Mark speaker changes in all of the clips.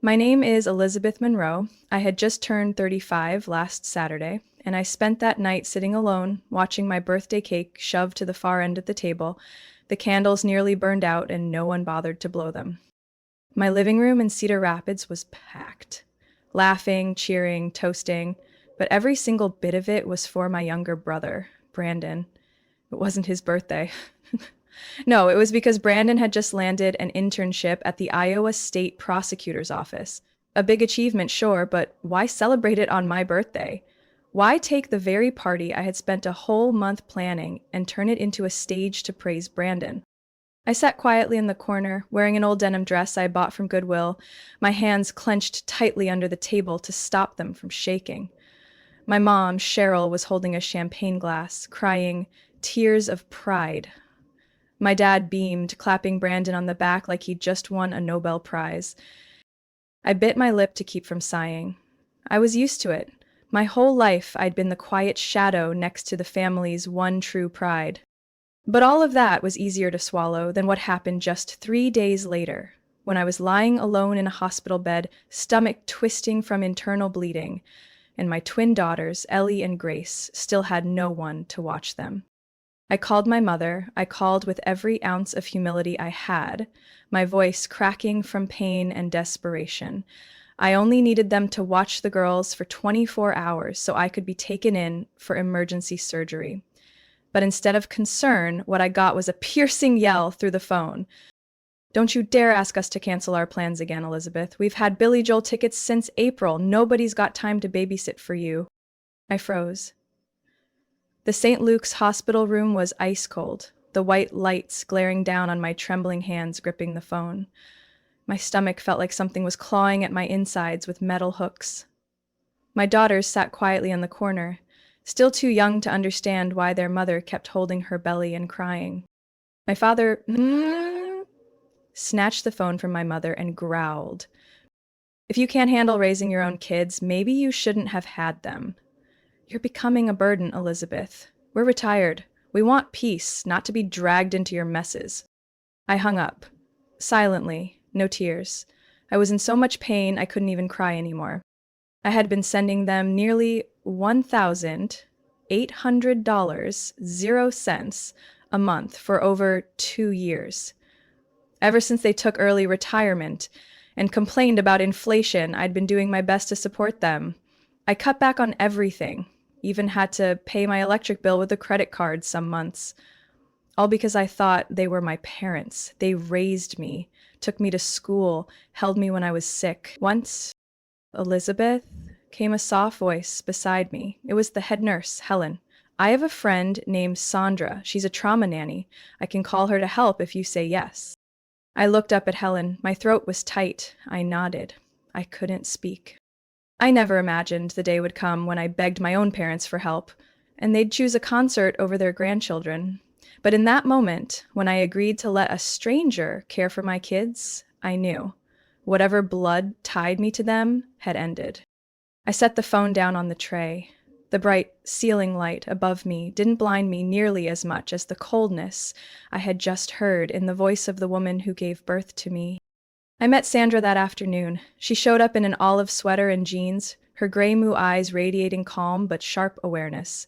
Speaker 1: My name is Elizabeth Monroe. I had just turned 35 last Saturday, and I spent that night sitting alone, watching my birthday cake shoved to the far end of the table, the candles nearly burned out, and no one bothered to blow them. My living room in Cedar Rapids was packed. Laughing, cheering, toasting, but every single bit of it was for my younger brother, Brandon. It wasn't his birthday. No, it was because Brandon had just landed an internship at the Iowa State Prosecutor's Office. A big achievement, sure, but why celebrate it on my birthday? Why take the very party I had spent a whole month planning and turn it into a stage to praise Brandon? I sat quietly in the corner, wearing an old denim dress I bought from Goodwill, my hands clenched tightly under the table to stop them from shaking. My mom, Cheryl, was holding a champagne glass, crying tears of pride. My dad beamed, clapping Brandon on the back like he'd just won a Nobel Prize. I bit my lip to keep from sighing. I was used to it. My whole life I'd been the quiet shadow next to the family's one true pride. But all of that was easier to swallow than what happened just 3 days later, when I was lying alone in a hospital bed, stomach twisting from internal bleeding, and my twin daughters, Ellie and Grace, still had no one to watch them. I called my mother. I called with every ounce of humility I had, my voice cracking from pain and desperation. I only needed them to watch the girls for 24 hours so I could be taken in for emergency surgery. But instead of concern, what I got was a piercing yell through the phone. "Don't you dare ask us to cancel our plans again, Elizabeth. We've had Billy Joel tickets since April. Nobody's got time to babysit for you." I froze. The St. Luke's hospital room was ice cold, the white lights glaring down on my trembling hands gripping the phone. My stomach felt like something was clawing at my insides with metal hooks. My daughters sat quietly in the corner, still too young to understand why their mother kept holding her belly and crying. My father snatched the phone from my mother and growled. "If you can't handle raising your own kids, maybe you shouldn't have had them. You're becoming a burden, Elizabeth. We're retired. We want peace, not to be dragged into your messes." I hung up. Silently, no tears. I was in so much pain I couldn't even cry anymore. I had been sending them nearly $1,800.00 a month for over 2 years. Ever since they took early retirement and complained about inflation, I'd been doing my best to support them. I cut back on everything, even had to pay my electric bill with a credit card some months. All because I thought they were my parents. They raised me, took me to school, held me when I was sick. Once, "Elizabeth," came a soft voice beside me. It was the head nurse, Helen. "I have a friend named Sandra. She's a trauma nanny. I can call her to help if you say yes." I looked up at Helen. My throat was tight. I nodded. I couldn't speak. I never imagined the day would come when I begged my own parents for help, and they'd choose a concert over their grandchildren. But in that moment, when I agreed to let a stranger care for my kids, I knew whatever blood tied me to them had ended. I set the phone down on the tray. The bright ceiling light above me didn't blind me nearly as much as the coldness I had just heard in the voice of the woman who gave birth to me. I met Sandra that afternoon. She showed up in an olive sweater and jeans, her gray moo eyes radiating calm but sharp awareness.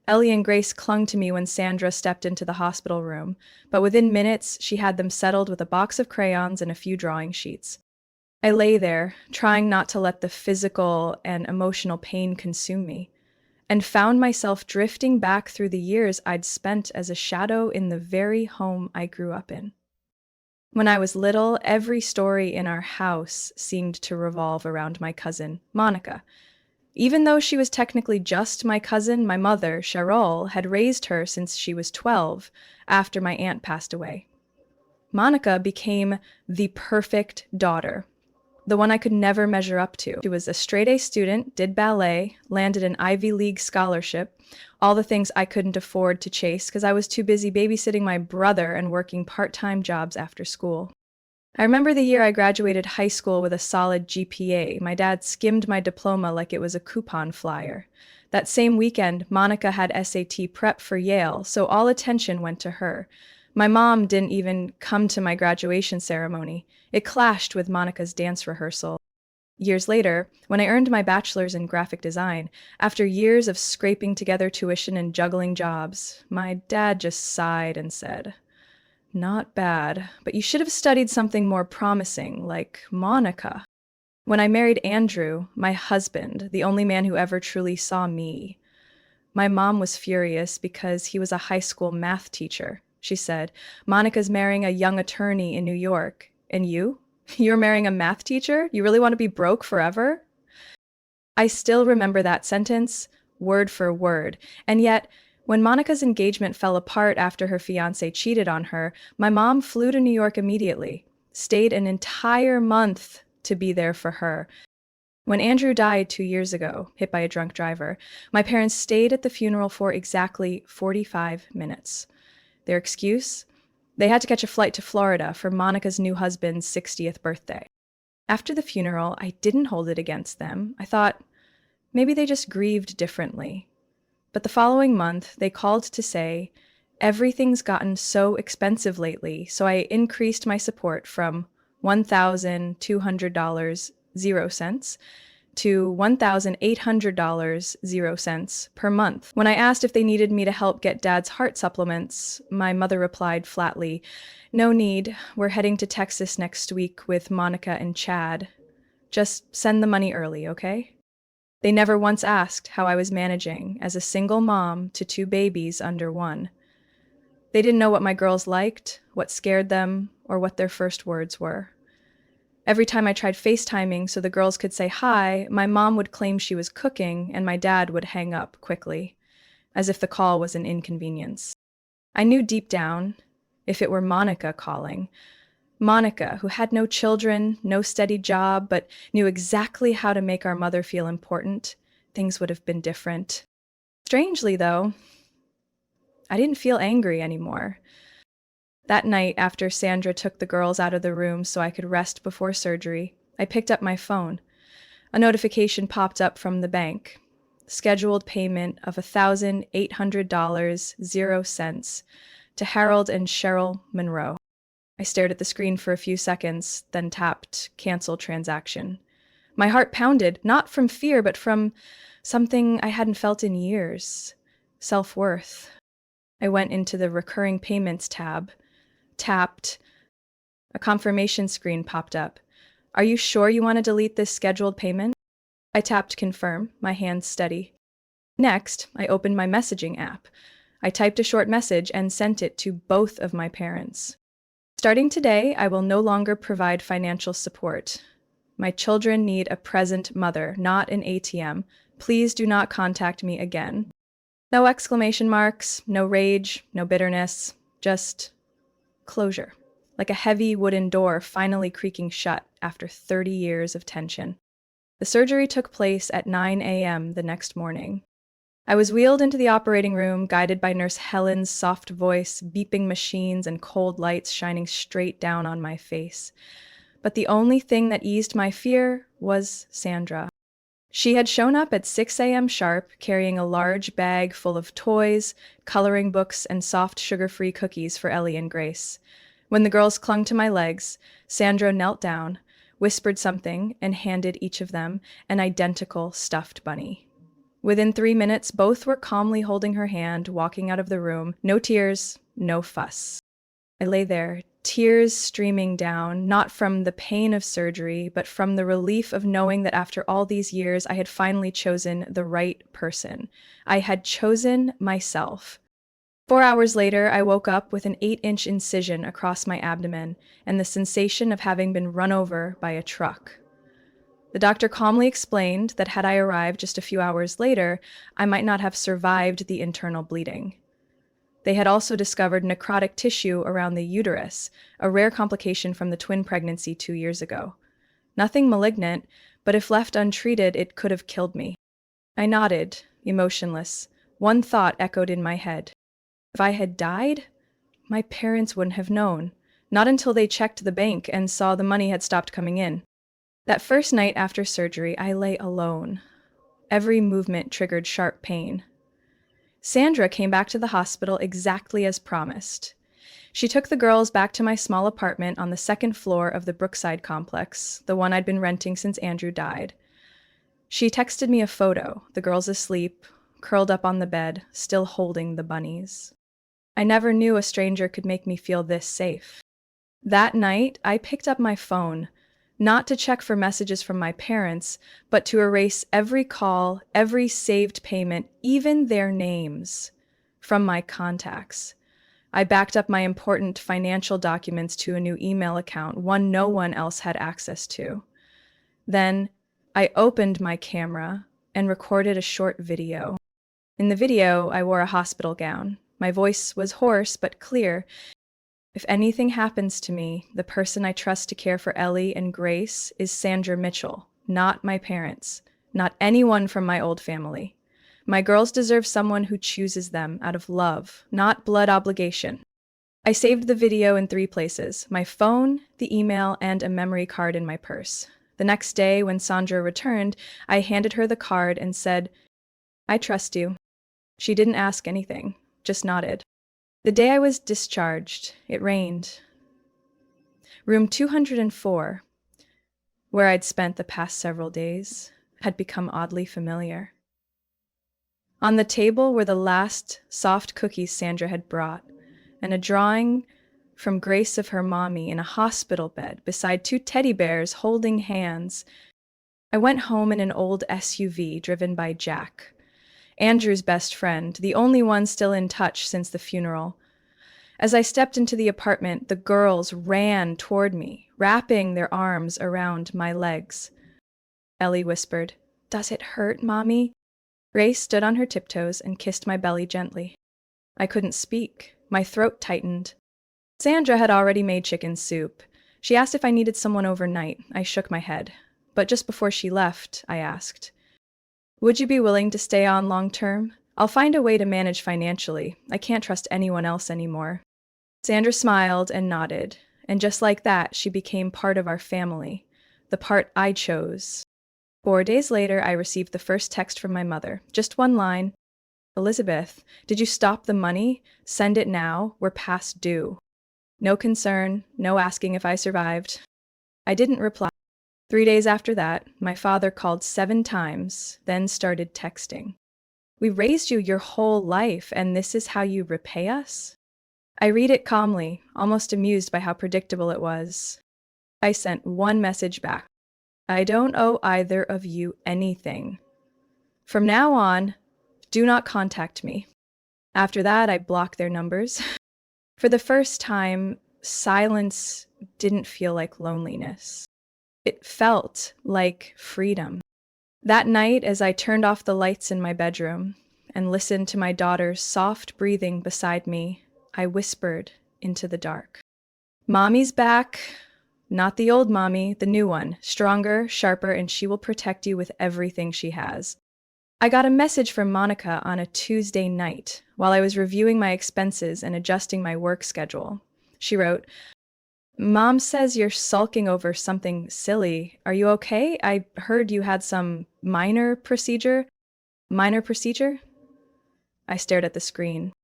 Speaker 1: Ellie and Grace clung to me when Sandra stepped into the hospital room, but within minutes she had them settled with a box of crayons and a few drawing sheets. I lay there, trying not to let the physical and emotional pain consume me, and found myself drifting back through the years I'd spent as a shadow in the very home I grew up in. When I was little, every story in our house seemed to revolve around my cousin, Monica. Even though she was technically just my cousin, my mother, Cheryl, had raised her since she was 12, after my aunt passed away. Monica became the perfect daughter, the one I could never measure up to. She was a straight-A student, did ballet, landed an Ivy League scholarship, all the things I couldn't afford to chase because I was too busy babysitting my brother and working part-time jobs after school. I remember the year I graduated high school with a solid GPA. My dad skimmed my diploma like it was a coupon flyer. That same weekend, Monica had SAT prep for Yale, so all attention went to her. My mom didn't even come to my graduation ceremony. It clashed with Monica's dance rehearsal. Years later, when I earned my bachelor's in graphic design, after years of scraping together tuition and juggling jobs, my dad just sighed and said, "Not bad, but you should have studied something more promising, like Monica." When I married Andrew, my husband, the only man who ever truly saw me, my mom was furious because he was a high school math teacher. She said, "Monica's marrying a young attorney in New York. And you? You're marrying a math teacher? You really want to be broke forever?" I still remember that sentence, word for word. And yet, when Monica's engagement fell apart after her fiancé cheated on her, my mom flew to New York immediately, stayed an entire month to be there for her. When Andrew died 2 years ago, hit by a drunk driver, my parents stayed at the funeral for exactly 45 minutes. Their excuse? They had to catch a flight to Florida for Monica's new husband's 60th birthday. After the funeral, I didn't hold it against them. I thought, maybe they just grieved differently. But the following month, they called to say, everything's gotten so expensive lately, so I increased my support from $1,200.00 to $1,800.00 per month. When I asked if they needed me to help get Dad's heart supplements, my mother replied flatly, "No need. We're heading to Texas next week with Monica and Chad. Just send the money early, okay?" They never once asked how I was managing as a single mom to two babies under one. They didn't know what my girls liked, what scared them, or what their first words were. Every time I tried FaceTiming so the girls could say hi, my mom would claim she was cooking and my dad would hang up quickly, as if the call was an inconvenience. I knew deep down, if it were Monica calling, Monica, who had no children, no steady job, but knew exactly how to make our mother feel important, things would have been different. Strangely, though, I didn't feel angry anymore. That night, after Sandra took the girls out of the room so I could rest before surgery, I picked up my phone. A notification popped up from the bank. Scheduled payment of $1,800.00 to Harold and Cheryl Monroe. I stared at the screen for a few seconds, then tapped Cancel Transaction. My heart pounded, not from fear, but from something I hadn't felt in years. Self-worth. I went into the Recurring Payments tab, tapped. A confirmation screen popped up. "Are you sure you want to delete this scheduled payment?" I tapped Confirm, my hands steady. Next, I opened my messaging app. I typed a short message and sent it to both of my parents. "Starting today, I will no longer provide financial support. My children need a present mother, not an ATM. Please do not contact me again." No exclamation marks, no rage, no bitterness, just closure, like a heavy wooden door finally creaking shut after 30 years of tension. The surgery took place at 9 a.m. the next morning. I was wheeled into the operating room, guided by Nurse Helen's soft voice, beeping machines, and cold lights shining straight down on my face. But the only thing that eased my fear was Sandra. She had shown up at 6 a.m. sharp, carrying a large bag full of toys, coloring books, and soft sugar-free cookies for Ellie and Grace. When the girls clung to my legs, Sandra knelt down, whispered something, and handed each of them an identical stuffed bunny. Within 3 minutes, both were calmly holding her hand, walking out of the room. No tears, no fuss. I lay there, tears streaming down, not from the pain of surgery, but from the relief of knowing that after all these years, I had finally chosen the right person. I had chosen myself. 4 hours later, I woke up with an 8-inch incision across my abdomen and the sensation of having been run over by a truck. The doctor calmly explained that had I arrived just a few hours later, I might not have survived the internal bleeding. They had also discovered necrotic tissue around the uterus, a rare complication from the twin pregnancy 2 years ago. Nothing malignant, but if left untreated, it could have killed me. I nodded, emotionless. One thought echoed in my head. If I had died, my parents wouldn't have known. Not until they checked the bank and saw the money had stopped coming in. That first night after surgery, I lay alone. Every movement triggered sharp pain. Sandra came back to the hospital exactly as promised. She took the girls back to my small apartment on the second floor of the Brookside complex, the one I'd been renting since Andrew died. She texted me a photo, the girls asleep, curled up on the bed, still holding the bunnies. I never knew a stranger could make me feel this safe. That night, I picked up my phone, not to check for messages from my parents, but to erase every call, every saved payment, even their names, from my contacts. I backed up my important financial documents to a new email account, one no one else had access to. Then, I opened my camera and recorded a short video. In the video, I wore a hospital gown. My voice was hoarse but clear. If anything happens to me, the person I trust to care for Ellie and Grace is Sandra Mitchell, not my parents, not anyone from my old family. My girls deserve someone who chooses them out of love, not blood obligation. I saved the video in 3 places: my phone, the email, and a memory card in my purse. The next day, when Sandra returned, I handed her the card and said, "I trust you." She didn't ask anything, just nodded. The day I was discharged, it rained. Room 204, where I'd spent the past several days, had become oddly familiar. On the table were the last soft cookies Sandra had brought, and a drawing from Grace of her mommy in a hospital bed beside 2 teddy bears holding hands. I went home in an old SUV driven by Jack, Andrew's best friend, the only one still in touch since the funeral. As I stepped into the apartment, the girls ran toward me, wrapping their arms around my legs. Ellie whispered, "Does it hurt, Mommy?" Grace stood on her tiptoes and kissed my belly gently. I couldn't speak. My throat tightened. Sandra had already made chicken soup. She asked if I needed someone overnight. I shook my head. But just before she left, I asked, "Would you be willing to stay on long term? I'll find a way to manage financially. I can't trust anyone else anymore." Sandra smiled and nodded, and just like that, she became part of our family, the part I chose. 4 days later, I received the first text from my mother. Just one line. "Elizabeth, did you stop the money? Send it now. We're past due." No concern, no asking if I survived. I didn't reply. 3 days after that, my father called 7 times, then started texting. "We raised you your whole life, and this is how you repay us?" I read it calmly, almost amused by how predictable it was. I sent one message back. "I don't owe either of you anything. From now on, do not contact me." After that, I blocked their numbers. For the first time, silence didn't feel like loneliness. It felt like freedom. That night, as I turned off the lights in my bedroom and listened to my daughter's soft breathing beside me, I whispered into the dark, "Mommy's back. Not the old mommy, the new one, stronger, sharper, and she will protect you with everything she has." I got a message from Monica on a Tuesday night while I was reviewing my expenses and adjusting my work schedule. She wrote, "Mom says you're sulking over something silly. Are you okay? I heard you had some minor procedure." Minor procedure? I stared at the screen.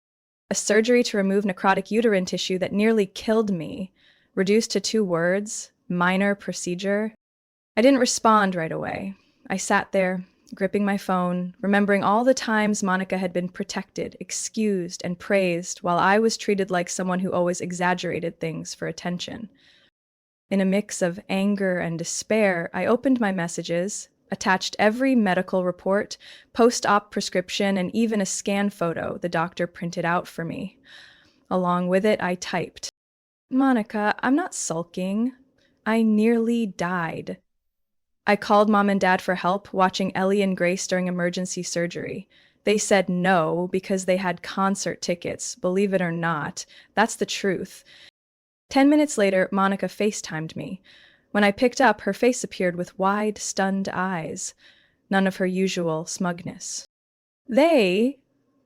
Speaker 1: A surgery to remove necrotic uterine tissue that nearly killed me, reduced to 2 words, minor procedure. I didn't respond right away. I sat there, gripping my phone, remembering all the times Monica had been protected, excused, and praised, while I was treated like someone who always exaggerated things for attention. In a mix of anger and despair, I opened my messages, attached every medical report, post-op prescription, and even a scan photo the doctor printed out for me. Along with it, I typed, "Monica, I'm not sulking. I nearly died." I called Mom and Dad for help, watching Ellie and Grace during emergency surgery. They said no because they had concert tickets, believe it or not. That's the truth. 10 minutes later, Monica FaceTimed me. When I picked up, her face appeared with wide, stunned eyes, none of her usual smugness. "They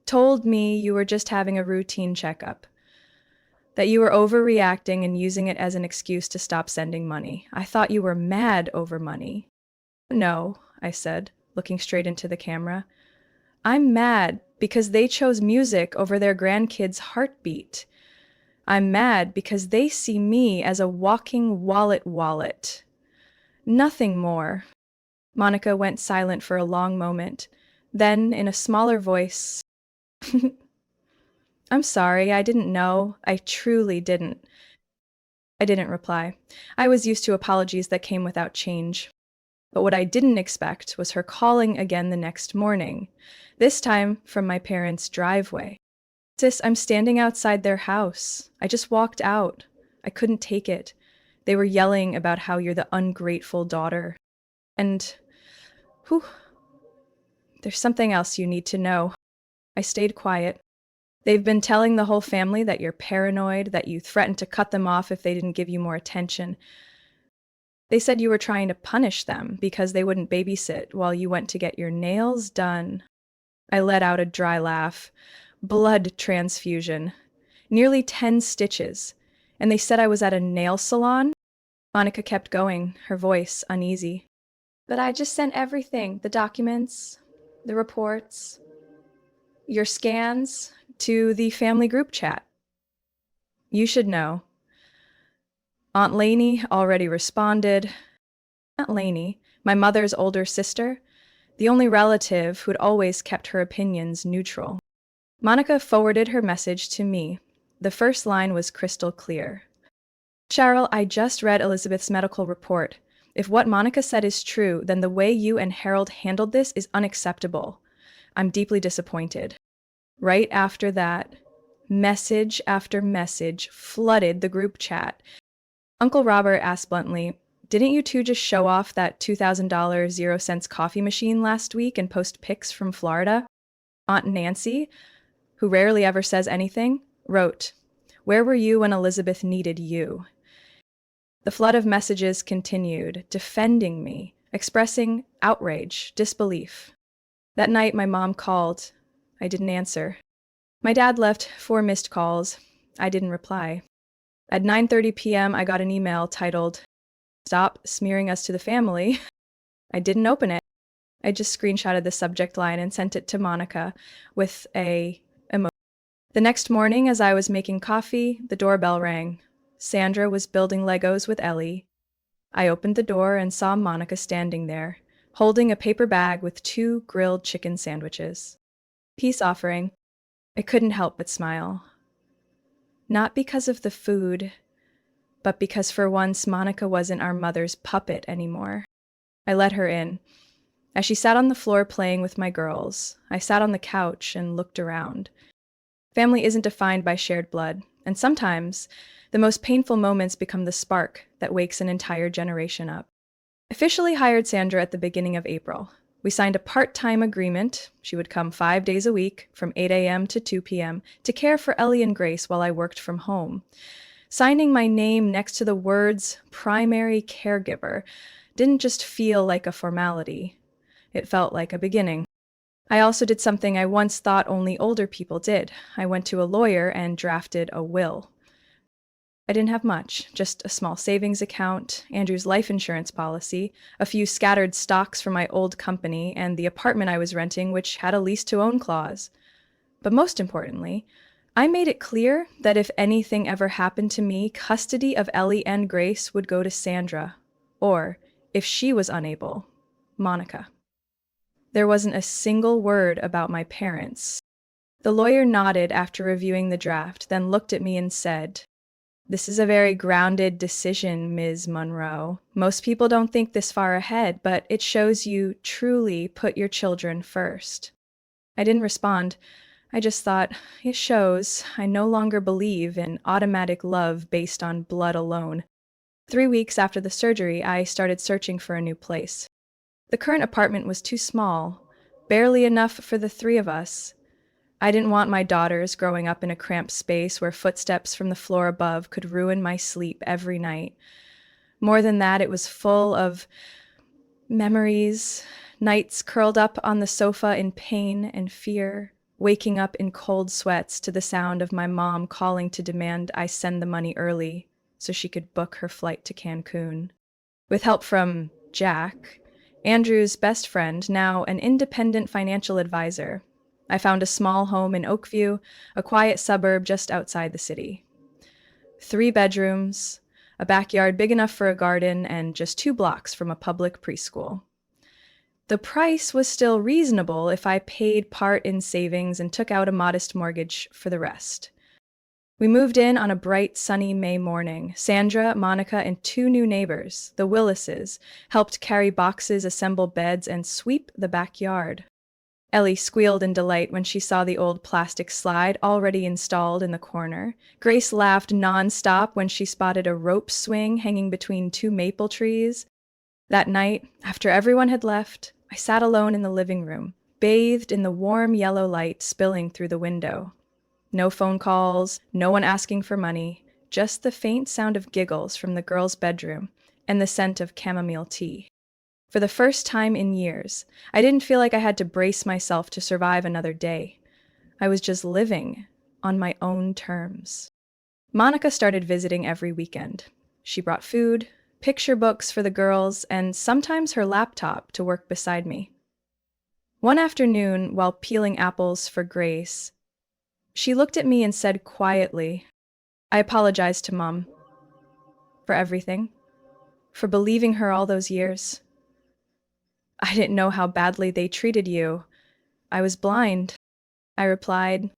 Speaker 1: told me you were just having a routine checkup, that you were overreacting and using it as an excuse to stop sending money. I thought you were mad over money." "No," I said, looking straight into the camera. "I'm mad because they chose music over their grandkids' heartbeat. I'm mad because they see me as a walking wallet. Nothing more. Monica went silent for a long moment. Then, in a smaller voice, I'm sorry, I didn't know. I truly didn't. I didn't reply. I was used to apologies that came without change. But what I didn't expect was her calling again the next morning, this time from my parents' driveway. Sis, I'm standing outside their house. I just walked out. I couldn't take it. They were yelling about how you're the ungrateful daughter. And, whew, there's something else you need to know. I stayed quiet. They've been telling the whole family that you're paranoid, that you threatened to cut them off if they didn't give you more attention. They said you were trying to punish them because they wouldn't babysit while you went to get your nails done. I let out a dry laugh. Blood transfusion. Nearly 10 stitches. And they said I was at a nail salon? Monica kept going, her voice uneasy. But I just sent everything, the documents, the reports, your scans, to the family group chat. You should know. Aunt Lainey already responded. Aunt Lainey, my mother's older sister, the only relative who'd always kept her opinions neutral. Monica forwarded her message to me. The first line was crystal clear. Cheryl, I just read Elizabeth's medical report. If what Monica said is true, then the way you and Harold handled this is unacceptable. I'm deeply disappointed. Right after that, message after message flooded the group chat. Uncle Robert asked bluntly, didn't you two just show off that $2,000 0 cents coffee machine last week and post pics from Florida? Aunt Nancy, who rarely ever says anything, wrote, where were you when Elizabeth needed you? The flood of messages continued, defending me, expressing outrage, disbelief. That night, my mom called. I didn't answer. My dad left 4 missed calls. I didn't reply. At 9:30 p.m., I got an email titled, Stop smearing us to the family. I didn't open it. I just screenshotted the subject line and sent it to Monica with a emoji. The next morning, as I was making coffee, the doorbell rang. Sandra was building Legos with Ellie. I opened the door and saw Monica standing there, holding a paper bag with 2 grilled chicken sandwiches. Peace offering. I couldn't help but smile. Not because of the food, but because for once Monica wasn't our mother's puppet anymore. I let her in. As she sat on the floor playing with my girls, I sat on the couch and looked around. Family isn't defined by shared blood, and sometimes the most painful moments become the spark that wakes an entire generation up. I officially hired Sandra at the beginning of April. We signed a part-time agreement. She would come 5 days a week from 8 a.m. to 2 p.m. to care for Ellie and Grace while I worked from home. Signing my name next to the words primary caregiver didn't just feel like a formality. It felt like a beginning. I also did something I once thought only older people did. I went to a lawyer and drafted a will. I didn't have much, just a small savings account, Andrew's life insurance policy, a few scattered stocks from my old company, and the apartment I was renting, which had a lease-to-own clause. But most importantly, I made it clear that if anything ever happened to me, custody of Ellie and Grace would go to Sandra, or, if she was unable, Monica. There wasn't a single word about my parents. The lawyer nodded after reviewing the draft, then looked at me and said, This is a very grounded decision, Ms. Monroe. Most people don't think this far ahead, but it shows you truly put your children first. I didn't respond. I just thought, it shows I no longer believe in automatic love based on blood alone. 3 weeks after the surgery, I started searching for a new place. The current apartment was too small, barely enough for the 3 of us. I didn't want my daughters growing up in a cramped space where footsteps from the floor above could ruin my sleep every night. More than that, it was full of memories, nights curled up on the sofa in pain and fear, waking up in cold sweats to the sound of my mom calling to demand I send the money early so she could book her flight to Cancun. With help from Jack, Andrew's best friend, now an independent financial advisor, I found a small home in Oakview, a quiet suburb just outside the city. 3 bedrooms, a backyard big enough for a garden, and just 2 blocks from a public preschool. The price was still reasonable if I paid part in savings and took out a modest mortgage for the rest. We moved in on a bright, sunny May morning. Sandra, Monica, and 2 new neighbors, the Willises, helped carry boxes, assemble beds, and sweep the backyard. Ellie squealed in delight when she saw the old plastic slide already installed in the corner. Grace laughed nonstop when she spotted a rope swing hanging between 2 maple trees. That night, after everyone had left, I sat alone in the living room, bathed in the warm yellow light spilling through the window. No phone calls, no one asking for money, just the faint sound of giggles from the girls' bedroom and the scent of chamomile tea. For the first time in years, I didn't feel like I had to brace myself to survive another day. I was just living on my own terms. Monica started visiting every weekend. She brought food, picture books for the girls, and sometimes her laptop to work beside me. One afternoon, while peeling apples for Grace, she looked at me and said quietly, "I apologized to Mom for everything, for believing her all those years. I didn't know how badly they treated you. I was blind." I replied,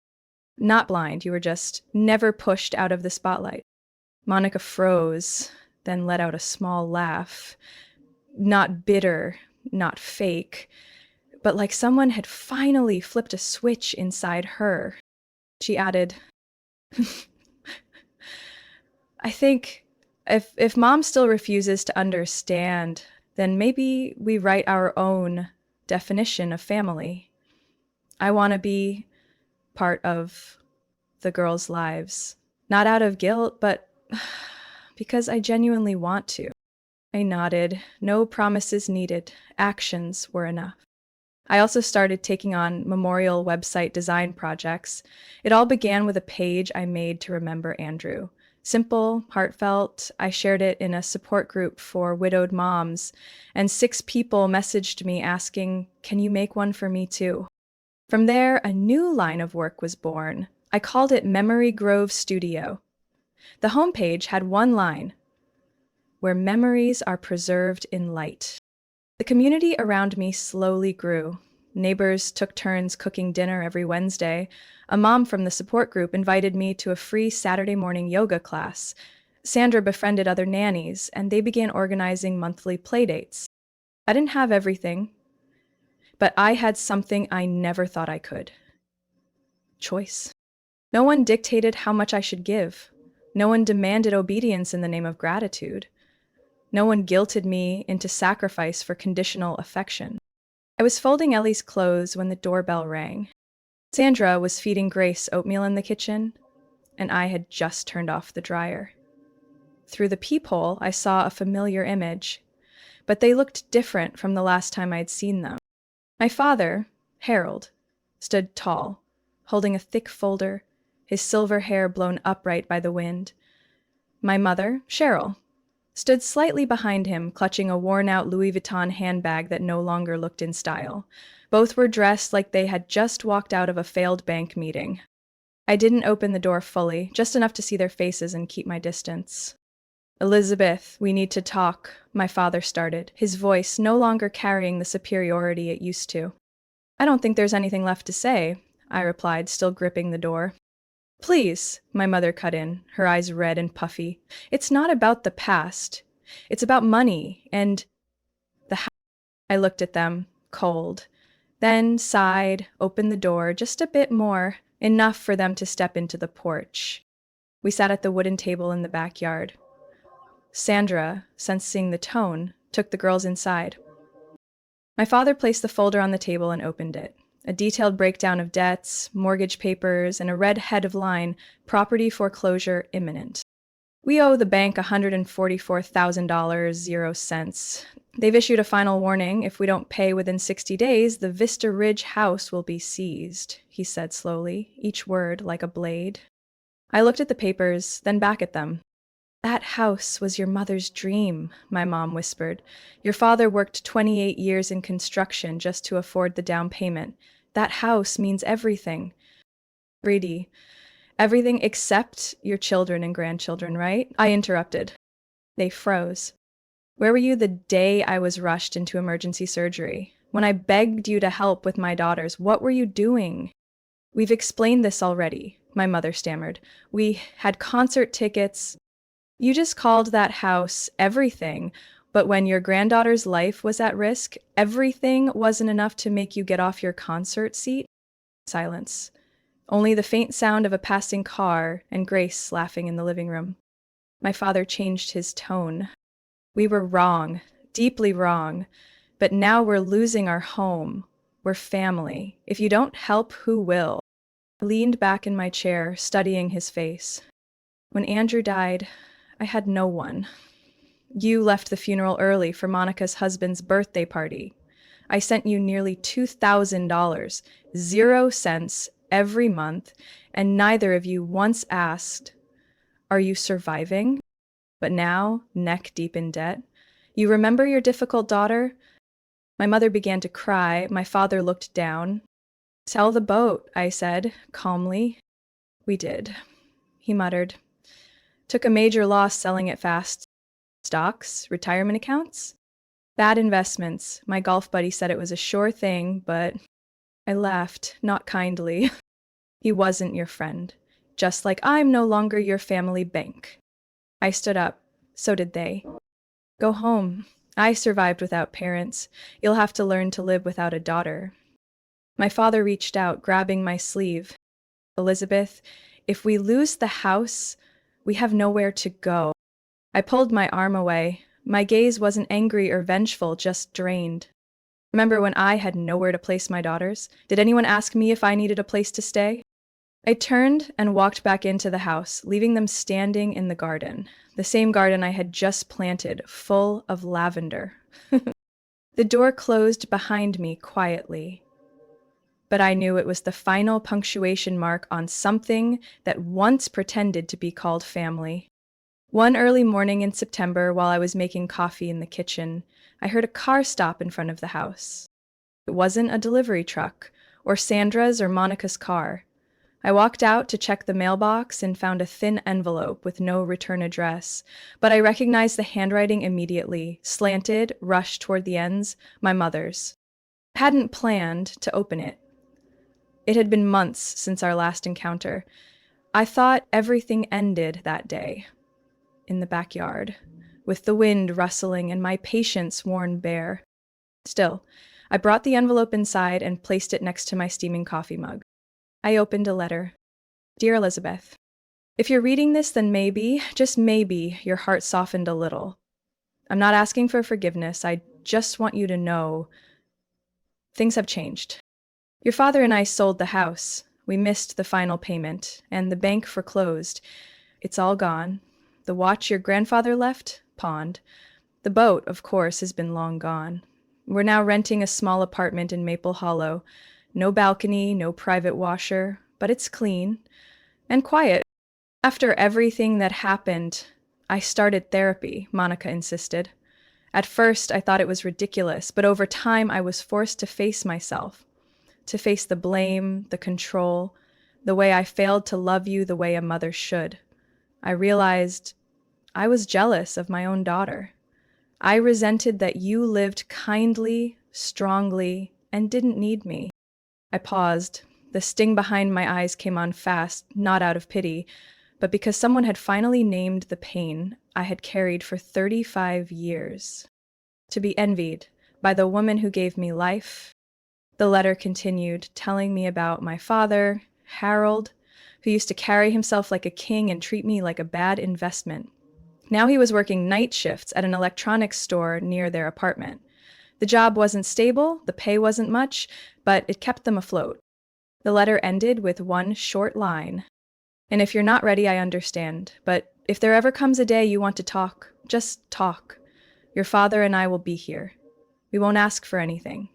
Speaker 1: "Not blind, you were just never pushed out of the spotlight." Monica froze, then let out a small laugh. Not bitter, not fake, but like someone had finally flipped a switch inside her. She added, "I think if Mom still refuses to understand, then maybe we write our own definition of family. I want to be part of the girls' lives, not out of guilt, but because I genuinely want to." I nodded. No promises needed. Actions were enough. I also started taking on memorial website design projects. It all began with a page I made to remember Andrew. Simple, heartfelt. I shared it in a support group for widowed moms, and 6 people messaged me asking, "Can you make one for me too?" From there, a new line of work was born. I called it Memory Grove Studio. The homepage had one line, "Where memories are preserved in light." The community around me slowly grew. Neighbors took turns cooking dinner every Wednesday. A mom from the support group invited me to a free Saturday morning yoga class. Sandra befriended other nannies, and they began organizing monthly playdates. I didn't have everything, but I had something I never thought I could: choice. No one dictated how much I should give. No one demanded obedience in the name of gratitude. No one guilted me into sacrifice for conditional affection. I was folding Ellie's clothes when the doorbell rang. Sandra was feeding Grace oatmeal in the kitchen, and I had just turned off the dryer. Through the peephole, I saw a familiar image, but they looked different from the last time I'd seen them. My father, Harold, stood tall, holding a thick folder, his silver hair blown upright by the wind. My mother, Cheryl, stood slightly behind him, clutching a worn-out Louis Vuitton handbag that no longer looked in style. Both were dressed like they had just walked out of a failed bank meeting. I didn't open the door fully, just enough to see their faces and keep my distance. "Elizabeth, we need to talk," my father started, his voice no longer carrying the superiority it used to. "I don't think there's anything left to say," I replied, still gripping the door. "Please," my mother cut in, her eyes red and puffy. "It's not about the past. It's about money and the house." I looked at them, cold, then sighed, opened the door just a bit more, enough for them to step into the porch. We sat at the wooden table in the backyard. Sandra, sensing the tone, took the girls inside. My father placed the folder on the table and opened it. A detailed breakdown of debts, mortgage papers, and a red head of line, "Property foreclosure imminent." "We owe the bank $144,000, 0 cents. They've issued a final warning. If we don't pay within 60 days, the Vista Ridge house will be seized," he said slowly, each word like a blade. I looked at the papers, then back at them. "That house was your mother's dream," my mom whispered. "Your father worked 28 years in construction just to afford the down payment. That house means everything." Greedy. Everything except your children and grandchildren, right? I interrupted. They froze. Where were you the day I was rushed into emergency surgery? When I begged you to help with my daughters, what were you doing? We've explained this already, my mother stammered. We had concert tickets. You just called that house everything, but when your granddaughter's life was at risk, everything wasn't enough to make you get off your concert seat? Silence. Only the faint sound of a passing car and Grace laughing in the living room. My father changed his tone. We were wrong, deeply wrong, but now we're losing our home. We're family. If you don't help, who will? I leaned back in my chair, studying his face. When Andrew died, I had no one. You left the funeral early for Monica's husband's birthday party. I sent you nearly $2,000, 0 cents every month, and neither of you once asked, "Are you surviving?" But now, neck deep in debt. You remember your difficult daughter? My mother began to cry. My father looked down. "Sell the boat," I said, calmly. "We did," he muttered. "Took a major loss selling it fast. Stocks? Retirement accounts?" "Bad investments. My golf buddy said it was a sure thing, but..." I laughed, not kindly. "He wasn't your friend. Just like I'm no longer your family bank." I stood up. So did they. "Go home. I survived without parents. You'll have to learn to live without a daughter." My father reached out, grabbing my sleeve. "Elizabeth, if we lose the house, we have nowhere to go." I pulled my arm away. My gaze wasn't angry or vengeful, just drained. "Remember when I had nowhere to place my daughters? Did anyone ask me if I needed a place to stay?" I turned and walked back into the house, leaving them standing in the garden, the same garden I had just planted, full of lavender. The door closed behind me quietly, but I knew it was the final punctuation mark on something that once pretended to be called family. One early morning in September, while I was making coffee in the kitchen, I heard a car stop in front of the house. It wasn't a delivery truck, or Sandra's or Monica's car. I walked out to check the mailbox and found a thin envelope with no return address, but I recognized the handwriting immediately, slanted, rushed toward the ends, my mother's. I hadn't planned to open it. It had been months since our last encounter. I thought everything ended that day, in the backyard, with the wind rustling and my patience worn bare. Still, I brought the envelope inside and placed it next to my steaming coffee mug. I opened a letter. "Dear Elizabeth, if you're reading this, then maybe, just maybe, your heart softened a little. I'm not asking for forgiveness. I just want you to know things have changed. Your father and I sold the house. We missed the final payment, and the bank foreclosed. It's all gone. The watch your grandfather left, pawned. The boat, of course, has been long gone. We're now renting a small apartment in Maple Hollow. No balcony, no private washer, but it's clean and quiet. After everything that happened, I started therapy," Monica insisted. "At first, I thought it was ridiculous, but over time, I was forced to face myself, to face the blame, the control, the way I failed to love you the way a mother should. I realized I was jealous of my own daughter. I resented that you lived kindly, strongly, and didn't need me." I paused. The sting behind my eyes came on fast, not out of pity, but because someone had finally named the pain I had carried for 35 years. To be envied by the woman who gave me life. The letter continued, telling me about my father, Harold, who used to carry himself like a king and treat me like a bad investment. Now he was working night shifts at an electronics store near their apartment. The job wasn't stable, the pay wasn't much, but it kept them afloat. The letter ended with one short line. "And if you're not ready, I understand. But if there ever comes a day you want to talk, just talk. Your father and I will be here. We won't ask for anything.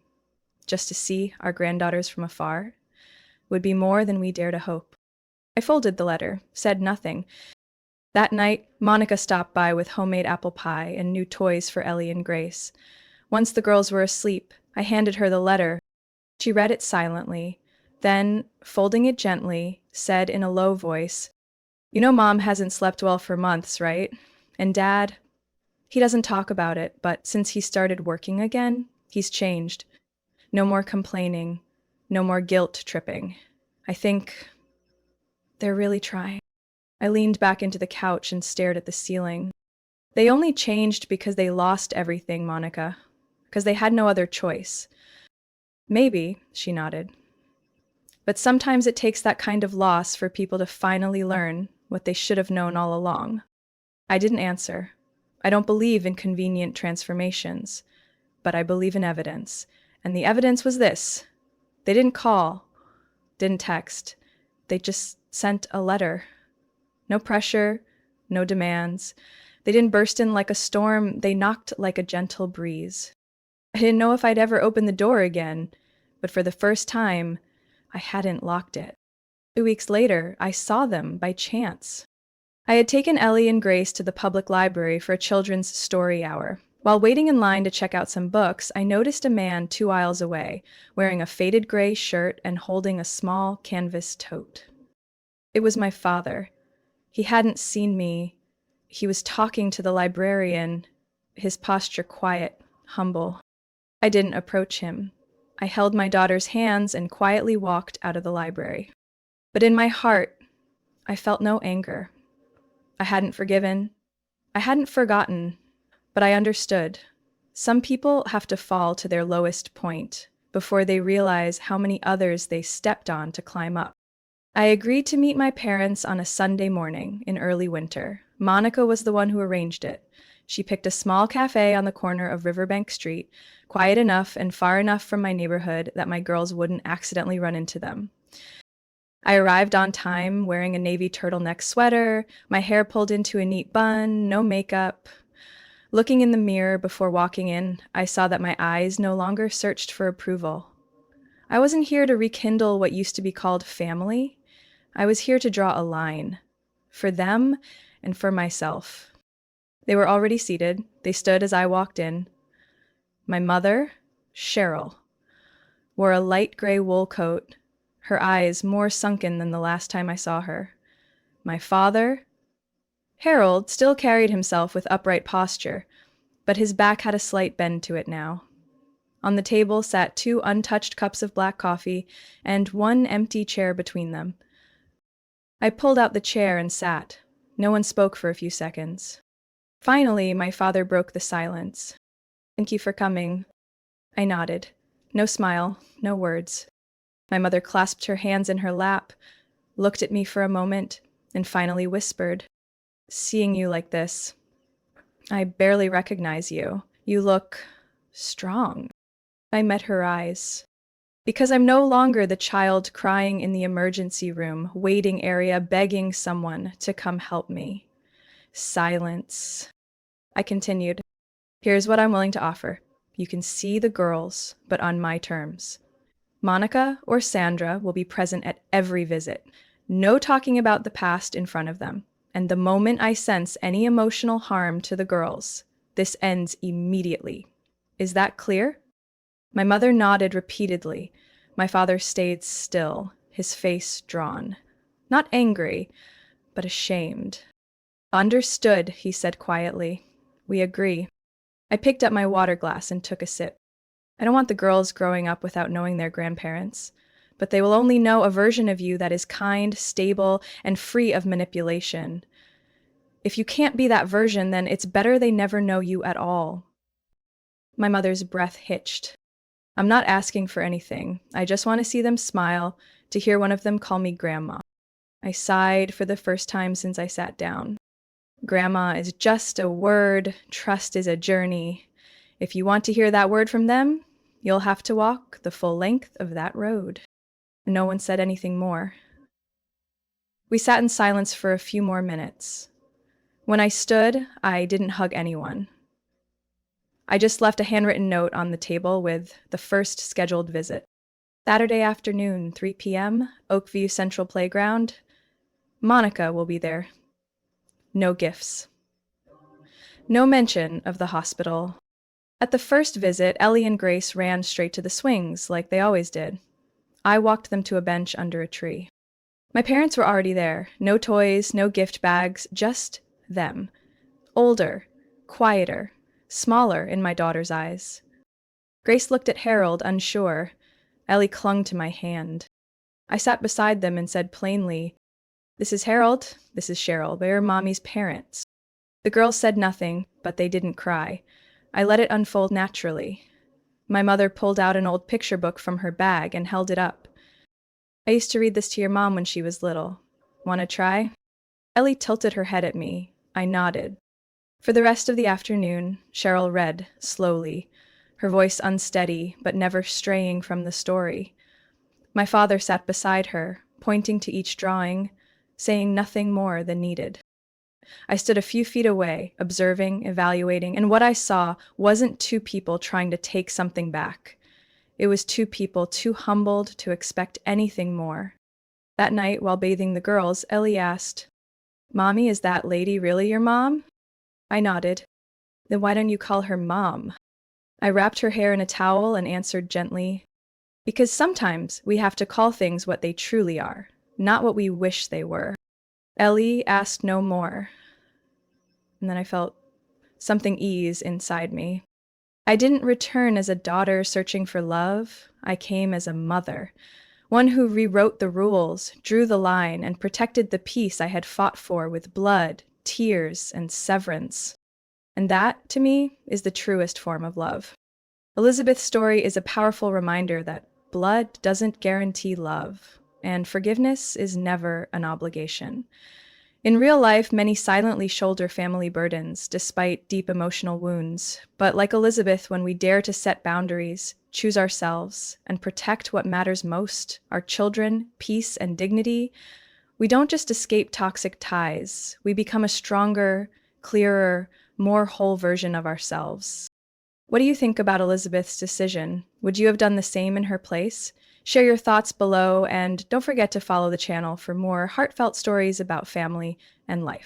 Speaker 1: Just to see our granddaughters from afar would be more than we dare to hope." I folded the letter, said nothing. That night, Monica stopped by with homemade apple pie and new toys for Ellie and Grace. Once the girls were asleep, I handed her the letter. She read it silently, Then, folding it gently, said in a low voice, "You know Mom hasn't slept well for months, right? And Dad, he doesn't talk about it, but since he started working again, he's changed. No more complaining, no more guilt tripping. I think they're really trying." I leaned back into the couch and stared at the ceiling. "They only changed because they lost everything, Monica. Because they had no other choice." "Maybe," she nodded. "But sometimes it takes that kind of loss for people to finally learn what they should have known all along." I didn't answer. I don't believe in convenient transformations, but I believe in evidence. And the evidence was this. They didn't call, didn't text. They just sent a letter. No pressure, no demands. They didn't burst in like a storm, they knocked like a gentle breeze. I didn't know if I'd ever open the door again, but for the first time, I hadn't locked it. 2 weeks later, I saw them by chance. I had taken Ellie and Grace to the public library for a children's story hour. While waiting in line to check out some books, I noticed a man 2 aisles away, wearing a faded gray shirt and holding a small canvas tote. It was my father. He hadn't seen me. He was talking to the librarian, his posture quiet, humble. I didn't approach him. I held my daughter's hands and quietly walked out of the library. But in my heart, I felt no anger. I hadn't forgiven. I hadn't forgotten, but I understood. Some people have to fall to their lowest point before they realize how many others they stepped on to climb up. I agreed to meet my parents on a Sunday morning in early winter. Monica was the one who arranged it. She picked a small cafe on the corner of Riverbank Street, quiet enough and far enough from my neighborhood that my girls wouldn't accidentally run into them. I arrived on time, wearing a navy turtleneck sweater, my hair pulled into a neat bun, no makeup. Looking in the mirror before walking in, I saw that my eyes no longer searched for approval. I wasn't here to rekindle what used to be called family. I was here to draw a line. For them and for myself. They were already seated. They stood as I walked in. My mother, Cheryl, wore a light gray wool coat, her eyes more sunken than the last time I saw her. My father, Harold, still carried himself with upright posture, but his back had a slight bend to it now. On the table sat 2 untouched cups of black coffee and 1 empty chair between them. I pulled out the chair and sat. No one spoke for a few seconds. Finally, my father broke the silence. "Thank you for coming." I nodded. No smile, no words. My mother clasped her hands in her lap, looked at me for a moment, and finally whispered, "Seeing you like this, I barely recognize you. You look strong." I met her eyes. Because I'm no longer the child crying in the emergency room, waiting area, begging someone to come help me. Silence. I continued, "Here's what I'm willing to offer. You can see the girls, but on my terms. Monica or Sandra will be present at every visit. No talking about the past in front of them. And the moment I sense any emotional harm to the girls, this ends immediately. Is that clear?" My mother nodded repeatedly. My father stayed still, his face drawn. Not angry, but ashamed. "Understood," he said quietly. "We agree." I picked up my water glass and took a sip. I don't want the girls growing up without knowing their grandparents, but they will only know a version of you that is kind, stable, and free of manipulation. If you can't be that version, then it's better they never know you at all. My mother's breath hitched. I'm not asking for anything. I just want to see them smile, to hear one of them call me Grandma. I sighed for the first time since I sat down. Grandma is just a word, trust is a journey. If you want to hear that word from them, you'll have to walk the full length of that road. No one said anything more. We sat in silence for a few more minutes. When I stood, I didn't hug anyone. I just left a handwritten note on the table with the first scheduled visit. Saturday afternoon, 3 p.m., Oakview Central Playground. Monica will be there. No gifts. No mention of the hospital. At the first visit, Ellie and Grace ran straight to the swings, like they always did. I walked them to a bench under a tree. My parents were already there. No toys, no gift bags, just them. Older, quieter, smaller in my daughter's eyes. Grace looked at Harold, unsure. Ellie clung to my hand. I sat beside them and said plainly, "This is Harold, this is Cheryl. They're Mommy's parents." The girls said nothing, but they didn't cry. I let it unfold naturally. My mother pulled out an old picture book from her bag and held it up. "I used to read this to your mom when she was little. Want to try?" Ellie tilted her head at me. I nodded. For the rest of the afternoon, Cheryl read, slowly, her voice unsteady, but never straying from the story. My father sat beside her, pointing to each drawing, saying nothing more than needed. I stood a few feet away, observing, evaluating, and what I saw wasn't two people trying to take something back. It was two people too humbled to expect anything more. That night, while bathing the girls, Ellie asked, "Mommy, is that lady really your mom?" I nodded. "Then why don't you call her Mom?" I wrapped her hair in a towel and answered gently, "Because sometimes we have to call things what they truly are, not what we wish they were." Ellie asked no more, and then I felt something ease inside me. I didn't return as a daughter searching for love. I came as a mother, one who rewrote the rules, drew the line, and protected the peace I had fought for with blood, tears, and severance. And that, to me, is the truest form of love. Elizabeth's story is a powerful reminder that blood doesn't guarantee love, and forgiveness is never an obligation. In real life, many silently shoulder family burdens despite deep emotional wounds. But like Elizabeth, when we dare to set boundaries, choose ourselves, and protect what matters most, our children, peace, and dignity, we don't just escape toxic ties. We become a stronger, clearer, more whole version of ourselves. What do you think about Elizabeth's decision? Would you have done the same in her place? Share your thoughts below, and don't forget to follow the channel for more heartfelt stories about family and life.